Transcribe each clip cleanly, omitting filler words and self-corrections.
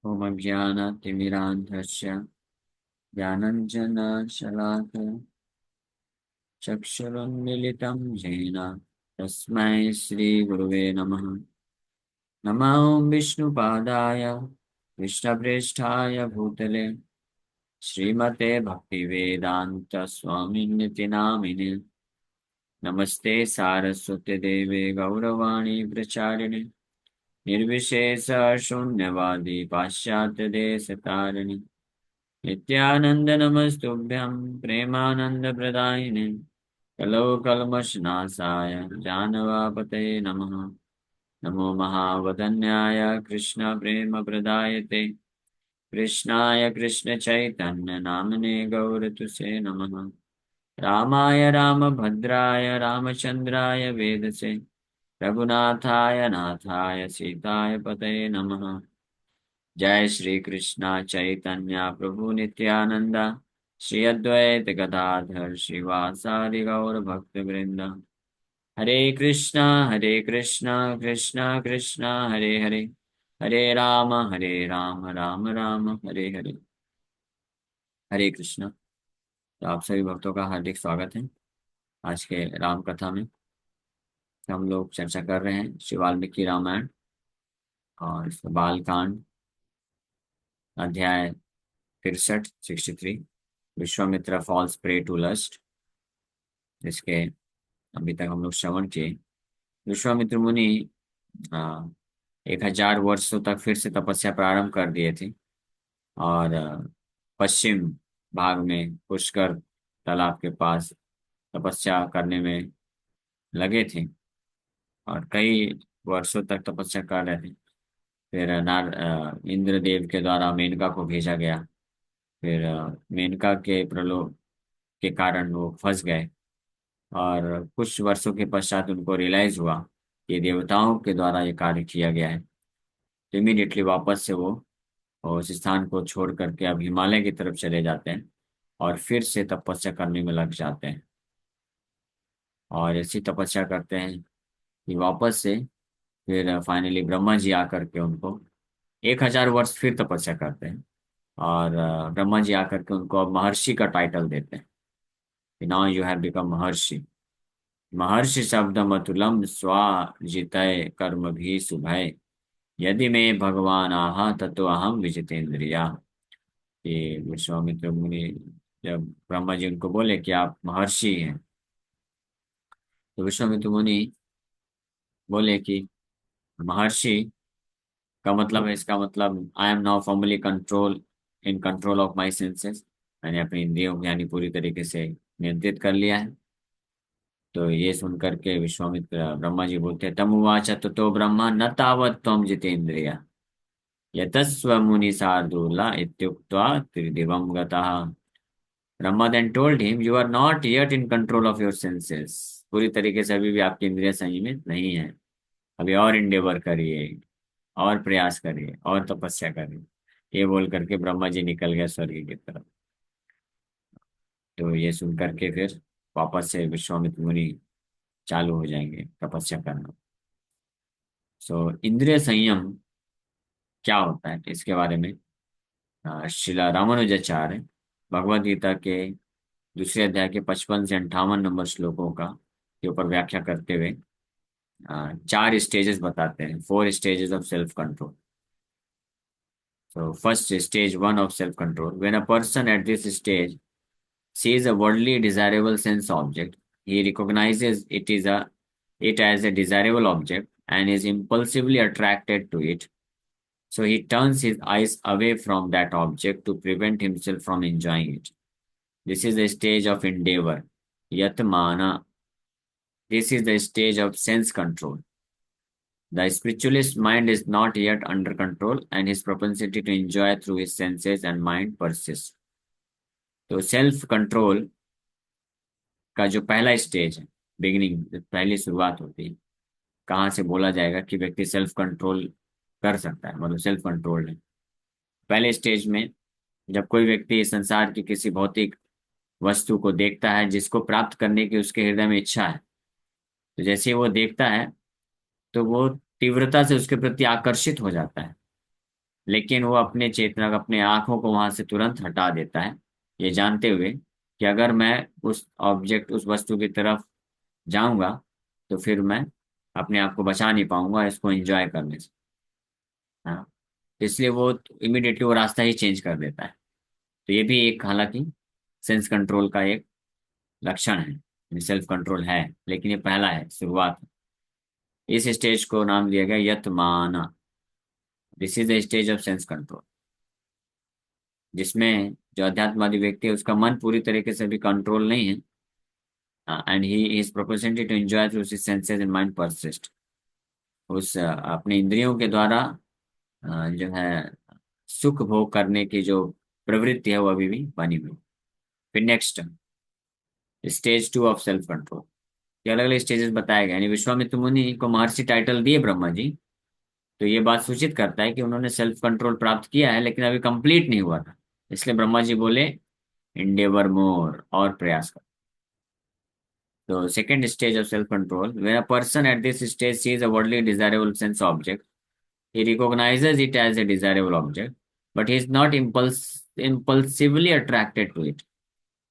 ॐ ज्ञानतिमिरान्धस्य ज्ञानञ्जनशलाकया चक्षुरुन्मीलितं येन तस्मै श्रीगुरुवे नमः। नमो विष्णुपादाय कृष्णप्रेष्ठाय भूतले श्रीमते भक्तिवेदान्तस्वामिनिति नामिने। नमस्ते सारस्वती देवे गौरवाणी प्रचारिणे निर्विशेष शून्यवादी पाश्चात्यदेशतारिणे नित्यानंद नमस्तुभ्यं प्रेमानंद प्रदायिने कलौ कल्मषनाशाय जानवापतये नमः। नमो महावदन्याय कृष्ण प्रेम प्रदायते कृष्णाय कृष्ण चैतन्य नामने गौरतुसे नमः। रामाय रामभद्राय रामचंद्राय वेदसे रघुनाथाय नाथाय सीताय पतये नमः। जय श्री कृष्णा चैतन्य प्रभु नित्यानंद श्री अद्वैत गदाधर श्रीवासादि गौर भक्त वृंद। हरे कृष्णा कृष्णा कृष्णा हरे हरे हरे राम राम राम हरे हरे। हरे कृष्णा। तो आप सभी भक्तों का हार्दिक स्वागत है। आज के राम कथा में हम लोग चर्चा कर रहे हैं श्री वाल्मीकि रामायण और इसका बाल कांड अध्याय 63 Vishwamitra falls prey to lust, जिसके अभी तक हम लोग श्रवण किए। विश्वामित्र मुनि आ, 1000 वर्षों तक फिर से तपस्या प्रारंभ कर दिए थे और पश्चिम भाग में पुष्कर तालाब के पास तपस्या करने में लगे थे और कई वर्षों तक तपस्या कर रहे थे। फिर इंद्रदेव के द्वारा मेनका को भेजा गया। फिर मेनका के प्रलोभ के कारण वो फंस गए और कुछ वर्षों के पश्चात उनको रियलाइज हुआ कि देवताओं के द्वारा ये कार्य किया गया है। तो इमीडिएटली वापस से वो उस स्थान को छोड़ करके अब हिमालय की तरफ चले जाते हैं और फिर से तपस्या करने में लग जाते हैं और ऐसी तपस्या करते हैं कि वापस से फिर फाइनली ब्रह्मा जी आकर के उनको 1000 वर्ष फिर तपस्या करते हैं और ब्रह्मा जी आकर के उनको अब महर्षि का टाइटल देते हैं। नाउ यू हैव बिकम महर्षि। महर्षि शब्दम अतुलम स्वाजितय कर्म भी सुभय यदि मैं भगवान आहा ततो अहम विजितेंद्रिया। ये विश्वामित्र मुनि जब ब्रह्मा जी उनको बोले कि आप महर्षि हैं, तो विश्वामित्र मुनि बोले कि महर्षि का मतलब है, इसका मतलब I am now formally control in control of my senses. मैंने अपनी इंद्रियों को यानी पूरी तरीके से नियंत्रित कर लिया है। तो ये सुन करके विश्वामित्र ब्रह्मा जी बोलते तम उवाच ततो ब्रह्मा न तावत् त्वं जितेन्द्रिय यतस्व मुनि शार्दूला इत्युक्त्वा त्रिदिवं गतः। Brahma then told him you are not yet in control of your senses। पूरी तरीके से अभी भी आपकी इंद्रिय संयमित नहीं है। अभी और इंडेवर करिए और प्रयास करिए और तपस्या करिए। ये बोल करके ब्रह्मा जी निकल गए स्वर्ग की तरफ। तो ये सुन करके फिर वापस से विश्वामित्र मुनि चालू हो जाएंगे तपस्या करना। इंद्रिय संयम क्या होता है इसके बारे में श्रीला रामानुजाचार्य भगवद गीता के दूसरे अध्याय के 55 से 58 नंबर श्लोकों का के ऊपर व्याख्या करते हुए 4 स्टेजेस बताते हैं। 4 stages of self control. First stage 1 of self control। When a person at this stage sees a worldly desirable sense object, he recognizes it as a desirable object and is impulsively attracted to it. So he turns his eyes away from that object to prevent himself from enjoying it. This is the stage of endeavor. Yatmana. This is the stage of sense control. The spiritualist mind is not yet under control and his propensity to enjoy through his senses and mind persists. तो self control का जो पहला stage है, beginning, पहली शुरुआत होती है, कहाँ से बोला जाएगा कि व्यक्ति सेल्फ कंट्रोल कर सकता है, मतलब सेल्फ कंट्रोल है। पहले स्टेज में जब कोई व्यक्ति इस संसार की किसी भौतिक वस्तु को देखता है जिसको प्राप्त करने की उसके हृदय में इच्छा है, तो जैसे ही वो देखता है तो वो तीव्रता से उसके प्रति आकर्षित हो जाता है। लेकिन वो अपने चेतना अपने आंखों को वहां से तुरंत हटा देता है, ये जानते हुए कि अगर मैं उस वस्तु की तरफ जाऊंगा तो फिर मैं अपने आप को बचा नहीं पाऊंगा इसको एंजॉय करने से। हाँ, इसलिए वो इमिडिएटली वो रास्ता ही चेंज कर देता है। तो ये भी एक हालांकि सेंस कंट्रोल का एक लक्षण है, सेल्फ कंट्रोल है, लेकिन ये पहला है, शुरुआत है। इस स्टेज को नाम दिया गया यतमाना। This is the stage of sense control, जिसमें जो अध्यात्मवादी व्यक्ति है उसका मन पूरी तरीके से भी कंट्रोल नहीं है, and he is propensity to enjoy through his senses and mind persist. उस अपने इंद्रियों के द्वारा जो है सुख भोग करने की जो प्रवृत्ति है वो अभी भी बनी हुई। फिर next, stage 2 of self control. ये अलग अलग स्टेजेस बताए गए, यानी विश्वामित्र मुनि को महर्षि टाइटल दिए ब्रह्मा जी, तो ये बात सूचित करता है कि उन्होंने सेल्फ कंट्रोल प्राप्त किया है, लेकिन अभी कंप्लीट नहीं हुआ था। इसलिए ब्रह्मा जी बोले endeavor more, और प्रयास कर। तो second stage of self control, when a person at this stage sees a worldly desirable sense object, he recognizes it as a desirable object, but he is not impulsively attracted to it.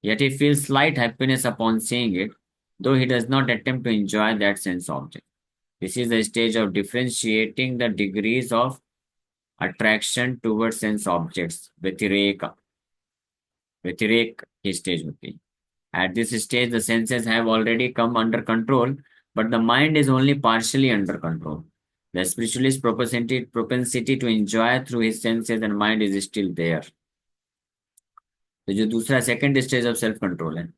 Yet he feels slight happiness upon seeing it, though he does not attempt to enjoy that sense object. This is the stage of differentiating the degrees of attraction towards sense objects, व्यतिरेक। व्यतिरेक की stage होती है। At this stage, the senses have already come under control, but the mind is only partially under control. The spiritualist propensity to enjoy through his senses and mind is still there. तो जो दूसरा second stage of self control है,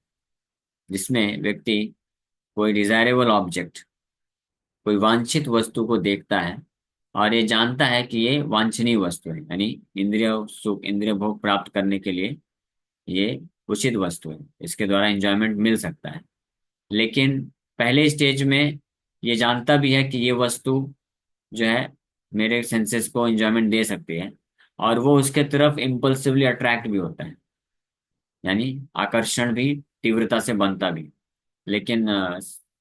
जिसमें व्यक्ति कोई desirable object, कोई वांछित वस्तु को देखता है और ये जानता है कि ये वांछनीय वस्तु है, यानी इंद्रिय सुख, इंद्रिय भोग प्राप्त करने के लिए ये उचित वस्तु है, इसके द्वारा एंजॉयमेंट मिल सकता है। लेकिन पहले स्टेज में ये जानता भी है कि ये वस्तु जो है मेरे सेंसेस को एंजॉयमेंट दे सकती है, और वो उसके तरफ इम्पल्सिवली अट्रैक्ट भी होता है, यानी आकर्षण भी तीव्रता से बनता भी। लेकिन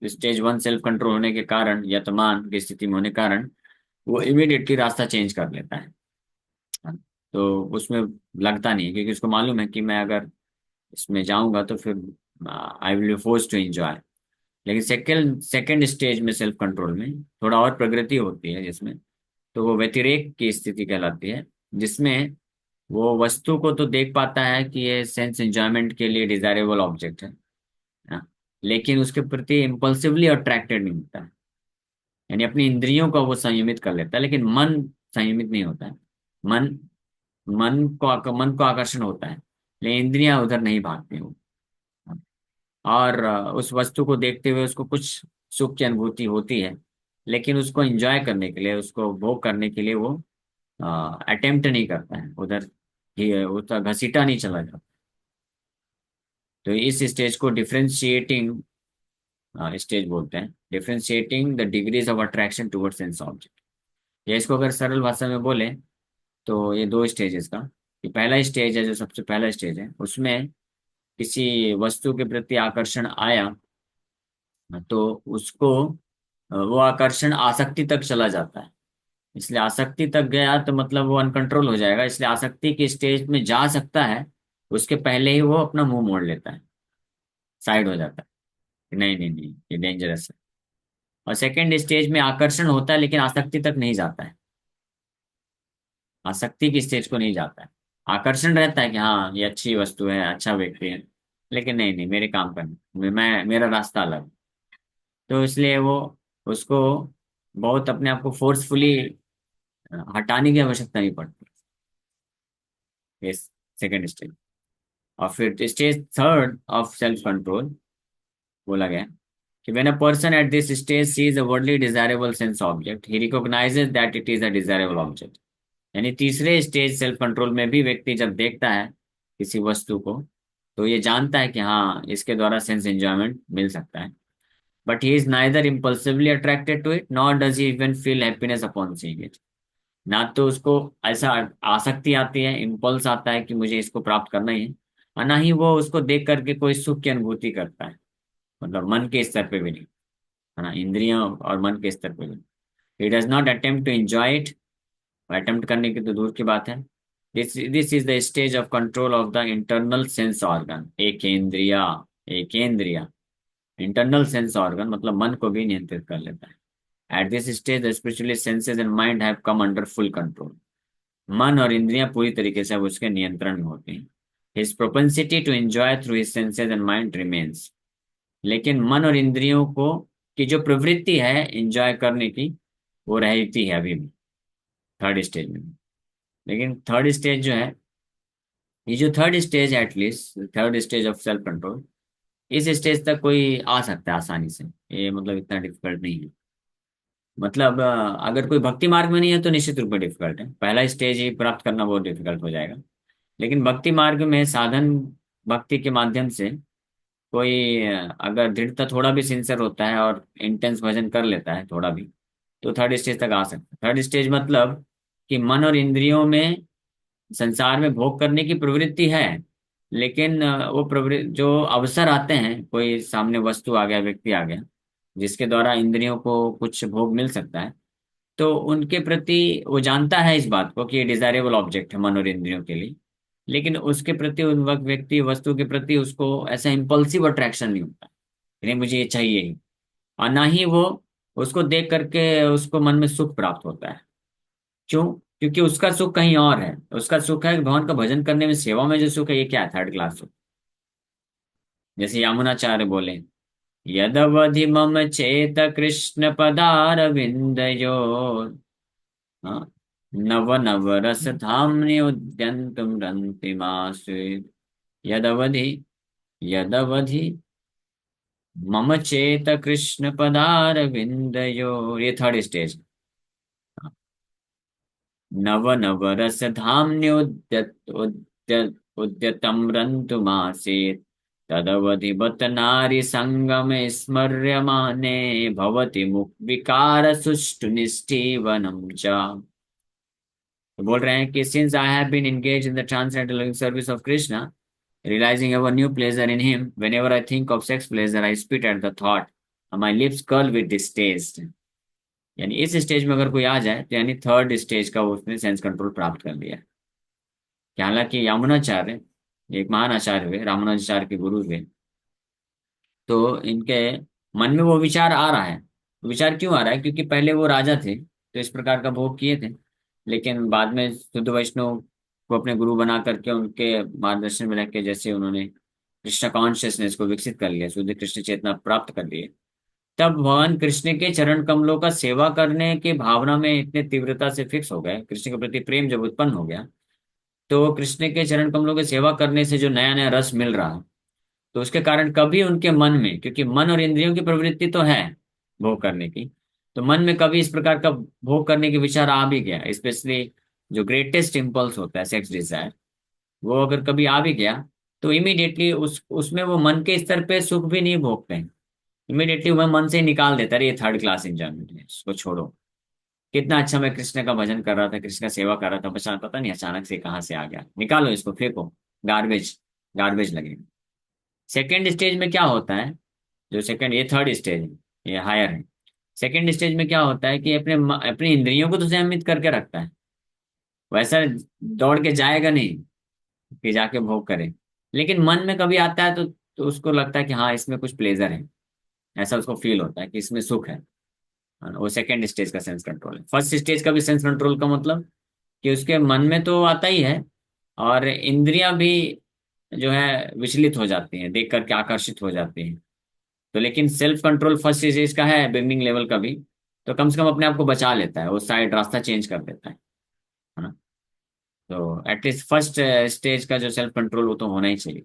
स्टेज 1 सेल्फ कंट्रोल होने के कारण, यतमान की स्थिति में होने के कारण, वो इमीडिएटली रास्ता चेंज कर लेता है। तो उसमें लगता नहीं है, क्योंकि उसको मालूम है कि मैं अगर इसमें जाऊंगा तो फिर I will be force to enjoy. लेकिन सेकंड सेकंड स्टेज में सेल्फ कंट्रोल में थोड़ा और प्रगति होती है, जिसमें तो वो व्यतिरेक की स्थिति कहलाती है, जिसमें वो वस्तु को तो देख पाता है कि ये सेंस एंजॉयमेंट के लिए डिजायरेबल ऑब्जेक्ट है ना, लेकिन उसके प्रति इम्पल्सिवली अट्रैक्टेड नहीं होता है, यानी अपनी इंद्रियों को वो संयमित कर लेता है, लेकिन मन संयमित नहीं होता है। मन मन को आकर्षण होता है, लेकिन इंद्रियां उधर नहीं भागती हैं। और उस वस्तु को देखते हुए उसको कुछ सुख की अनुभूति होती है, लेकिन उसको एंजॉय करने के लिए, उसको भोग करने के लिए वो अटेम्प्ट नहीं करता है उधर, ये उसका घसीटा नहीं चला जाता। तो इस स्टेज को डिफरेंशिएटिंग स्टेज बोलते हैं, differentiating the degrees of attraction towards sense object. या इसको अगर सरल भाषा में बोले तो ये दो स्टेजेस का, ये पहला स्टेज है, जो सबसे पहला स्टेज है, उसमें किसी वस्तु के प्रति आकर्षण आया तो उसको वो आकर्षण आसक्ति तक चला जाता है। इसलिए आसक्ति तक गया तो मतलब वो अनकंट्रोल हो जाएगा, इसलिए आसक्ति के स्टेज में जा सकता है, उसके पहले ही वो अपना मुंह मोड़ लेता है, साइड हो जाता है कि नहीं नहीं नहीं ये डेंजरस है। और सेकंड स्टेज में आकर्षण होता है, लेकिन आसक्ति तक नहीं जाता है, आसक्ति की स्टेज को नहीं जाता है। आकर्षण रहता है कि हाँ ये अच्छी वस्तु है, अच्छा व्यक्ति है, लेकिन नहीं नहीं मेरे काम करना, मैं मेरा रास्ता अलग। तो इसलिए वो उसको बहुत अपने आप को फोर्सफुली हटाने की आवश्यकता नहीं पड़ती। ये सेकेंड स्टेज। और फिर stage third of self control बोला गया कि when a person at this stage sees a worldly desirable sense object, he recognises that it is a desirable object. यानी तीसरे स्टेज सेल्फ कंट्रोल में भी व्यक्ति जब देखता है किसी वस्तु को, तो ये जानता है कि हाँ इसके द्वारा सेंस एंजॉयमेंट मिल सकता है, but he is neither impulsively attracted to it nor does he even feel happiness upon seeing it. ना तो उसको ऐसा आसक्ति आती है, इम्पल्स आता है कि मुझे इसको प्राप्त करना ही है, और ना ही वो उसको देख करके कोई सुख की अनुभूति करता है, मतलब मन के स्तर पे भी नहीं, है ना, इंद्रियों और मन के स्तर पे भी। He does not attempt to enjoy it, attempt करने की तो दूर की बात है। This is the stage of control of the internal sense organ, एकेंद्रिया। एकेंद्रिया, इंटरनल सेंस ऑर्गन मतलब मन को भी नियंत्रित कर लेता है। At this stage the spiritually senses and mind have come under full control. मन और इंद्रियां पूरी तरीके से अब उसके नियंत्रण में होती हैं। His propensity to enjoy through his senses and mind remains. लेकिन मन और इंद्रियों को की जो प्रवृत्ति है एंजॉय करने की, वो रहती है अभी भी थर्ड स्टेज में। लेकिन थर्ड स्टेज जो है, ये जो थर्ड स्टेज है, at least third stage of self control, इस स्टेज तक कोई आ सकता है आसानी से। ये मतलब इतना डिफिकल्ट नहीं है। मतलब अगर कोई भक्ति मार्ग में नहीं है तो निश्चित रूप में डिफिकल्ट है, पहला स्टेज ही प्राप्त करना बहुत डिफिकल्ट हो जाएगा। लेकिन भक्ति मार्ग में साधन भक्ति के माध्यम से कोई अगर दृढ़ता थोड़ा भी सिंसियर होता है और इंटेंस भजन कर लेता है थोड़ा भी, तो थर्ड स्टेज तक आ सकता है। थर्ड स्टेज मतलब कि मन और इंद्रियों में संसार में भोग करने की प्रवृत्ति है, लेकिन वो प्रवृत्ति जो अवसर आते हैं, कोई सामने वस्तु आ गया, व्यक्ति आ गया जिसके द्वारा इंद्रियों को कुछ भोग मिल सकता है, तो उनके प्रति वो जानता है इस बात को कि ये डिजायरेबल ऑब्जेक्ट है मन और इंद्रियों के लिए, लेकिन उसके प्रति उन वक्त व्यक्ति वस्तु के प्रति उसको ऐसा इम्पल्सिव अट्रैक्शन नहीं होता, नहीं मुझे ये चाहिए ही। और ना ही वो उसको देख करके उसको मन में सुख प्राप्त होता है। क्यों? क्योंकि उसका सुख कहीं और है। उसका सुख है भगवान का भजन करने में, सेवा में जो सुख है, ये क्या है? थर्ड क्लास सुख। जैसे यामुनाचार्य बोले, यदवधि मम चेत कृष्ण पदार विंदयो, हाँ, नव नव रस धाम्नि उद्यंतुम रंतिमाश्रित। यदवधि, यदवधि मम चेत कृष्ण पदार विंदयो, ये थर्ड स्टेज। नव नव रस धाम्नि उद्यतम रंतुमासीत्। तदवधि बत नारी संगम स्मर्यमाने भवति मुख विकार सुष्टु निष्ठीवनम च। तो बोल रहे हैं कि since I have been engage in the transcendental service of Krishna, realizing ever new pleasure in him, whenever I think of sex pleasure I spit at the thought, and my lips curl with distaste। यानी इस stage में अगर कोई आ जाए तो यानी third stage का वो उसने सेंस कंट्रोल प्राप्त कर लिया है। कि हालांकि यामुनाचार्य एक महान आचार्य हुए, रामानुजाचार्य के गुरु हुए, तो इनके मन में वो विचार आ रहा है। विचार क्यों आ रहा है? क्योंकि पहले वो राजा थे तो इस प्रकार का भोग किए थे, लेकिन बाद में शुद्ध वैष्णव को अपने गुरु बना करके उनके मार्गदर्शन में रह के जैसे उन्होंने कृष्ण कॉन्शियसनेस को विकसित कर लिया, शुद्ध कृष्ण चेतना प्राप्त कर लिए, तब भगवान कृष्ण के चरण कमलों का सेवा करने की भावना में इतने तीव्रता से फिक्स हो गए, कृष्ण के प्रति प्रेम जब उत्पन्न हो गया, तो कृष्ण के चरण कमलों की सेवा करने से जो नया नया रस मिल रहा, तो उसके कारण कभी उनके मन में, क्योंकि मन और इंद्रियों की प्रवृत्ति तो है भोग करने की, तो मन में कभी इस प्रकार का भोग करने के विचार आ भी गया, स्पेशली जो ग्रेटेस्ट इम्पल्स होता है सेक्स डिजायर, वो अगर कभी आ भी गया, तो इमीडिएटली उसमें वो मन के स्तर पे सुख भी नहीं भोगते हैं। इमीडिएटली वह मन से ही निकाल देता है, ये थर्ड क्लास एंजॉयमेंट है, इसको छोड़ो। कितना अच्छा मैं कृष्ण का भजन कर रहा था, कृष्ण का सेवा कर रहा था, बस पता नहीं अचानक से कहाँ से आ गया, निकालो इसको, फेंको, गार्बेज, गार्बेज लगेगा। सेकेंड स्टेज में क्या होता है? जो सेकंड, ये थर्ड स्टेज है, ये हायर है। सेकंड स्टेज में क्या होता है कि अपनी इंद्रियों को तो संयमित करके रखता है, वैसा दौड़ के जाएगा नहीं कि जाके भोग करे, लेकिन मन में कभी आता है तो उसको लगता है कि हाँ इसमें कुछ प्लेजर है, ऐसा उसको फील होता है कि इसमें सुख है। वो सेकंड स्टेज का सेंस कंट्रोल है। फर्स्ट स्टेज का भी सेंस कंट्रोल का मतलब कि उसके मन में तो आता ही है, और इंद्रियां भी जो है विचलित हो जाती हैं, देख करके आकर्षित हो जाती हैं। तो लेकिन सेल्फ कंट्रोल फर्स्ट स्टेज का है, बिगनिंग लेवल का भी, तो कम से कम अपने आप को बचा लेता है, वो साइड रास्ता चेंज कर देता है ना। तो एटलीस्ट फर्स्ट स्टेज का जो सेल्फ कंट्रोल वो तो होना ही चाहिए।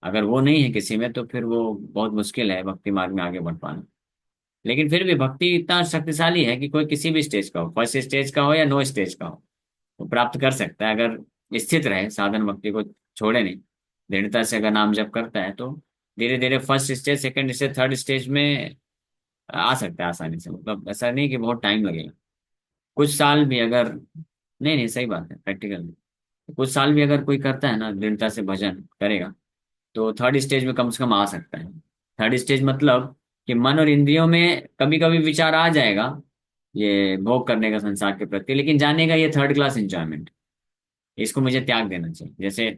अगर वो नहीं है किसी में तो फिर वो बहुत मुश्किल है भक्ति मार्ग में आगे बढ़ पाना। लेकिन फिर भी भक्ति इतना शक्तिशाली है कि कोई किसी भी स्टेज का हो, फर्स्ट स्टेज का हो या नो स्टेज का हो, वो प्राप्त कर सकता है, अगर स्थित रहे, साधन भक्ति को छोड़े नहीं, दृढ़ता से अगर नाम जप करता है तो धीरे धीरे first stage, second stage, third stage में आ सकता है आसानी से। मतलब ऐसा नहीं कि बहुत टाइम लगेगा, कुछ साल भी अगर, नहीं नहीं सही बात है, प्रैक्टिकल कुछ साल भी अगर कोई करता है ना, दृढ़ता से भजन करेगा, तो थर्ड स्टेज में कम से कम आ सकता है। थर्ड स्टेज मतलब कि मन और इंद्रियों में कभी कभी विचार आ जाएगा, ये भोग करने का संसार के प्रति, लेकिन जानेगा ये थर्ड क्लास एंजॉयमेंट, इसको मुझे त्याग देना चाहिए। जैसे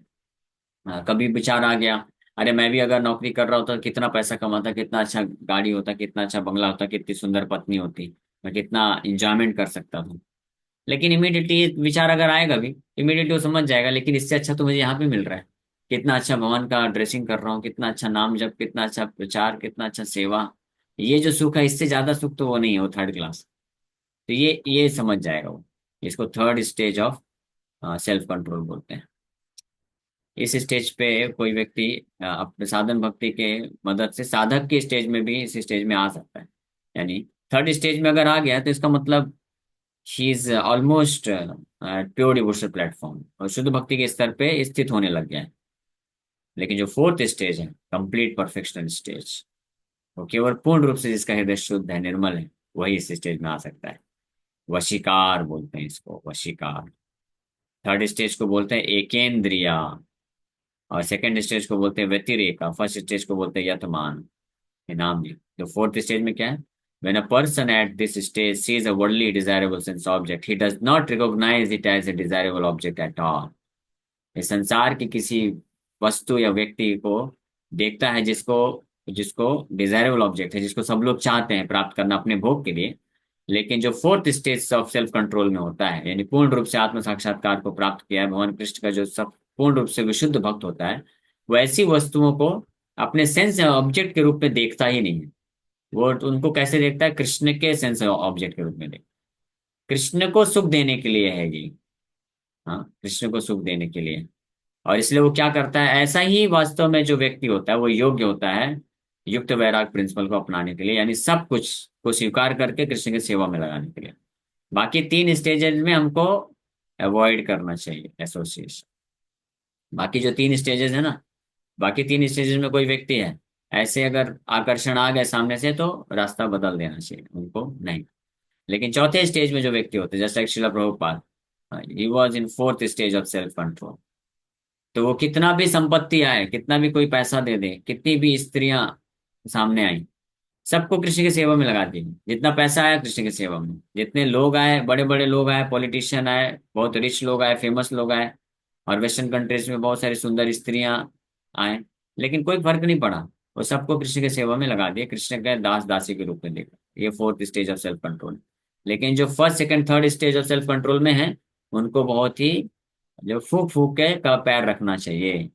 कभी विचार आ गया, अरे मैं भी अगर नौकरी कर रहा होता तो कितना पैसा कमाता, कितना अच्छा गाड़ी होता, कितना अच्छा बंगला होता, कितनी सुंदर पत्नी होती, मैं कितना इंजॉयमेंट कर सकता था। लेकिन इमीडिएटली ये विचार अगर आएगा भी, इमीडिएटली वो समझ जाएगा लेकिन इससे अच्छा तो मुझे यहाँ पे मिल रहा है। कितना अच्छा भगवान का ड्रेसिंग कर रहा हूँ, कितना अच्छा नाम जप, कितना अच्छा प्रचार, कितना अच्छा सेवा, ये जो सुख है इससे ज्यादा सुख तो वो नहीं है, वो थर्ड क्लास। तो ये समझ जाएगा वो। इसको third stage of self control बोलते हैं। इस स्टेज पे कोई व्यक्ति अपने साधन भक्ति के मदद से साधक के स्टेज में भी इस स्टेज में आ सकता है। यानी थर्ड स्टेज में अगर आ गया तो इसका मतलब she is almost pure devotional platform और शुद्ध भक्ति के स्तर पे स्थित होने लग गया है। लेकिन जो फोर्थ स्टेज है, कंप्लीट परफेक्शनल स्टेज, वो केवल पूर्ण रूप से जिसका हृदय शुद्ध है, निर्मल है, वही इस स्टेज में आ सकता है। वशीकार बोलते हैं इसको, वशीकार। थर्ड स्टेज को बोलते हैं एकेंद्रिया, और सेकंड स्टेज को बोलते हैं व्यतिरेका, फर्स्ट स्टेज को बोलते हैं यतमान। ये नाम नहीं। तो फोर्थ स्टेज में क्या है? When a person at this stage sees a worldly desirable sense object, he does not recognize it as a desirable object at all. ये संसार की किसी वस्तु या व्यक्ति को देखता है जिसको जिसको डिजायरेबल ऑब्जेक्ट है, जिसको सब लोग चाहते हैं प्राप्त करना अपने भोग के लिए। लेकिन जो fourth stage of self control में होता है, यानी पूर्ण रूप से आत्म साक्षात्कार को प्राप्त किया है भगवान कृष्ण का, जो सब पूर्ण रूप से विशुद्ध भक्त होता है, वो ऐसी वस्तुओं को अपने सेंस ऑब्जेक्ट के रूप में देखता ही नहीं है। वो उनको कैसे देखता है? कृष्ण के सेंस ऑब्जेक्ट के रूप में देखता है। कृष्ण को सुख देने के लिए है ये। हाँ, कृष्ण को सुख देने के लिए। और इसलिए वो क्या करता है, ऐसा ही वास्तव में जो व्यक्ति होता है वो योग्य होता है युक्त वैराग प्रिंसिपल को अपनाने के लिए, यानी सब कुछ को स्वीकार करके कृष्ण की सेवा में लगाने के लिए। बाकी तीन स्टेजेस में हमको अवॉइड करना चाहिए एसोसिएशन। बाकी जो तीन स्टेजेस है ना, बाकी तीन स्टेजेस में कोई व्यक्ति है, ऐसे अगर आकर्षण आ गए सामने से तो रास्ता बदल देना चाहिए उनको, नहीं। लेकिन चौथे स्टेज में जो व्यक्ति होते हैं, जैसे like Srila Prabhupada, he was in fourth stage of self control. तो वो कितना भी संपत्ति आए, कितना भी कोई पैसा दे दे, कितनी भी स्त्रियां सामने आई, सबको कृष्ण की सेवा में लगा दी। जितना पैसा आया कृष्ण की सेवा में, जितने लोग आए, बड़े बड़े लोग आए, पॉलिटिशियन आए, बहुत रिच लोग आए, फेमस लोग आए, और वेस्टर्न कंट्रीज में बहुत सारी सुंदर स्त्रियां आए, लेकिन कोई फर्क नहीं पड़ा। वो सबको कृष्ण की सेवा में लगा दिए, कृष्ण के दास दासी के रूप में देखा। ये fourth stage of self control. लेकिन जो first second third stage of self control में है, उनको बहुत ही जो फूक फूक के का पैर रखना चाहिए।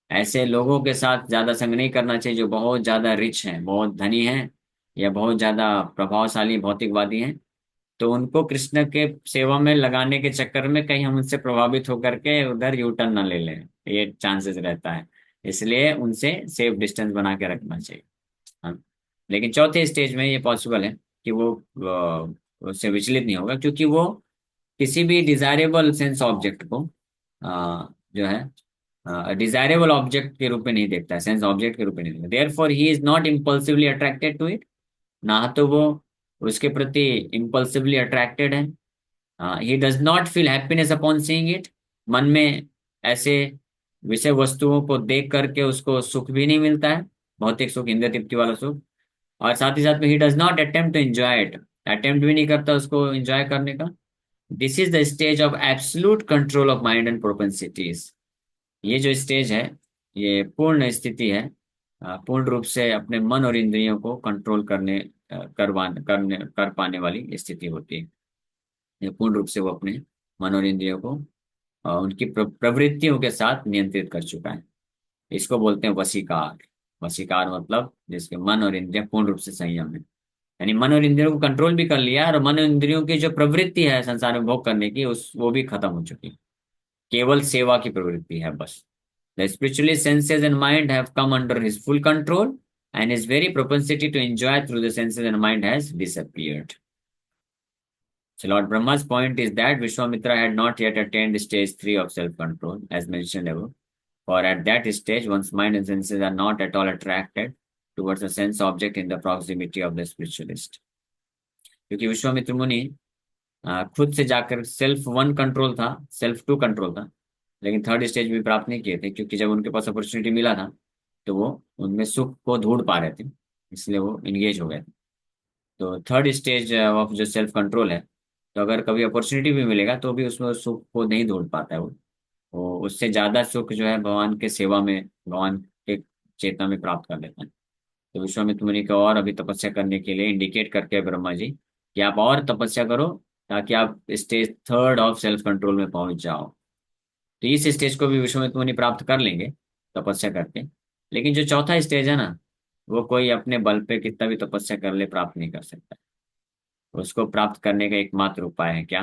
ऐसे लोगों के साथ ज्यादा संग नहीं करना चाहिए जो बहुत ज्यादा रिच हैं, बहुत धनी हैं, या बहुत ज्यादा प्रभावशाली भौतिकवादी हैं। तो उनको कृष्ण के सेवा में लगाने के चक्कर में कहीं हम उनसे प्रभावित होकर के उधर यू टर्न ना ले लें, ये चांसेस रहता है। इसलिए उनसे सेफ डिस्टेंस बना के रखना चाहिए। हाँ। लेकिन चौथे स्टेज में ये पॉसिबल है कि वो उससे विचलित नहीं होगा, क्योंकि वो किसी भी डिजायरेबल सेंस ऑब्जेक्ट को जो है डिजायरेबल ऑब्जेक्ट के रूप में नहीं देखता है, सेंस ऑब्जेक्ट के रूप में नहीं देखता। Therefore he is not impulsively attracted to it. ना तो वो उसके प्रति इम्पल्सिवली अट्रैक्टेड है। He does not feel happiness upon seeing it. मन में ऐसे विषय वस्तुओं को देख करके उसको सुख भी नहीं मिलता है, भौतिक सुख, इंद्रिय तृप्ति वाला सुख। और साथ ही साथ में he does not attempt to enjoy it, attempt भी नहीं करता उसको एंजॉय करने का। This is the stage of absolute control of mind and propensities. ये जो स्टेज है, ये पूर्ण स्थिति है, पूर्ण रूप से अपने मन और इंद्रियों को कंट्रोल कर पाने वाली स्थिति होती है। ये पूर्ण रूप से वो अपने मन और इंद्रियों को उनकी प्रवृत्तियों के साथ नियंत्रित कर चुका है। इसको बोलते हैं वशीकार। वशीकार मतलब जिसके मन और इंद्रियां पूर्ण रूप से संयम है, यानी मन और इंद्रियों को कंट्रोल भी कर लिया और मन और इंद्रियों की जो प्रवृत्ति है संसार में भोग करने की, उस वो भी खत्म हो चुकी है। केवल सेवा की प्रवृत्ति है बस। The spiritualist senses and mind have come under his full control, and his very propensity to enjoy through the senses and mind has disappeared. So Lord Brahma's point is that Vishwamitra had not yet attained stage 3 of self-control, as mentioned above. For at that stage, one's mind and senses are not at all attracted towards a sense object in the proximity of the spiritualist. क्योंकि विश्वामित्र मुनि खुद से जाकर self one control था, self to control था, लेकिन third stage भी प्राप्त नहीं किए थे, क्योंकि जब उनके पास अपॉर्चुनिटी मिला था तो वो उनमें सुख को ढूंढ पा रहे थे, इसलिए वो इंगेज हो गए थे। तो थर्ड स्टेज ऑफ जो सेल्फ कंट्रोल है, तो अगर कभी अपॉर्चुनिटी भी मिलेगा तो भी उसमें उस सुख को नहीं ढूंढ पाता है वो उससे ज्यादा सुख जो है भगवान के सेवा में, भगवान के चेतना में प्राप्त कर लेता है। तो विश्वामित्र मुनि को और अभी तपस्या करने के लिए इंडिकेट करके ब्रह्मा जी कि आप और तपस्या करो, ताकि आप stage third of self control में पहुंच जाओ। तो इस स्टेज को भी विश्वामित्र मुनि प्राप्त कर लेंगे तपस्या करके। लेकिन जो चौथा स्टेज है ना, वो कोई अपने बल पे कितना भी तपस्या कर ले प्राप्त नहीं कर सकता। उसको प्राप्त करने का एकमात्र उपाय है क्या?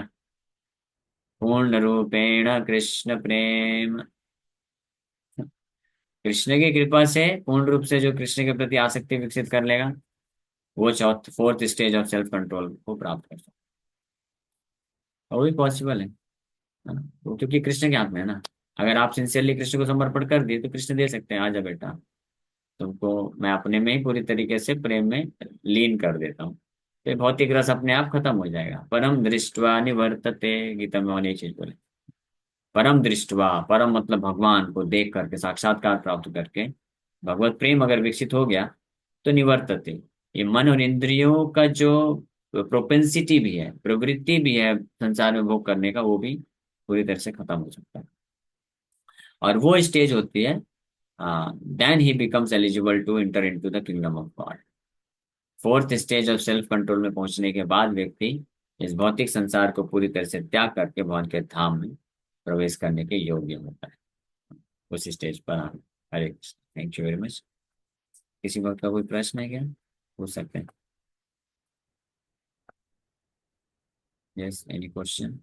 पूर्ण रूपेण कृष्ण प्रेम। कृष्ण की कृपा से पूर्ण रूप से जो कृष्ण के प्रति आसक्ति विकसित कर लेगा, वो चौथ fourth stage of self control को प्राप्त कर सकता है। वो भी पॉसिबल है ना? वो क्योंकि कृष्ण के हाथ में है ना। अगर आप सिंसियरली कृष्ण को समर्पण कर दिए तो कृष्ण दे सकते हैं, आजा बेटा, तुमको मैं अपने में ही पूरी तरीके से प्रेम में लीन कर देता हूँ। तो ये भौतिक रस अपने आप खत्म हो जाएगा। परम दृष्टवा निवर्तते, गीता में मैंने ये चीज बोली। परम दृष्टवा, परम मतलब भगवान को देख करके, साक्षात्कार प्राप्त करके भगवत प्रेम अगर विकसित हो गया तो निवर्तते, ये मन और इंद्रियों का जो प्रोपेंसिटी भी है, प्रवृत्ति भी है संसार में भोग करने का, वो भी पूरी तरह से खत्म हो सकता है। और वो स्टेज होती है, then he becomes eligible to enter into the kingdom of God. Fourth stage of self control में पहुंचने के बाद व्यक्ति इस भौतिक संसार को पूरी तरह से त्याग करके भगवान के धाम में प्रवेश करने के योग्य होता है, उस स्टेज पर आना। Hare Krishna, thank you very much. किसी बात का कोई प्रश्न है क्या? पूछ सकते हैं। Yes, any question?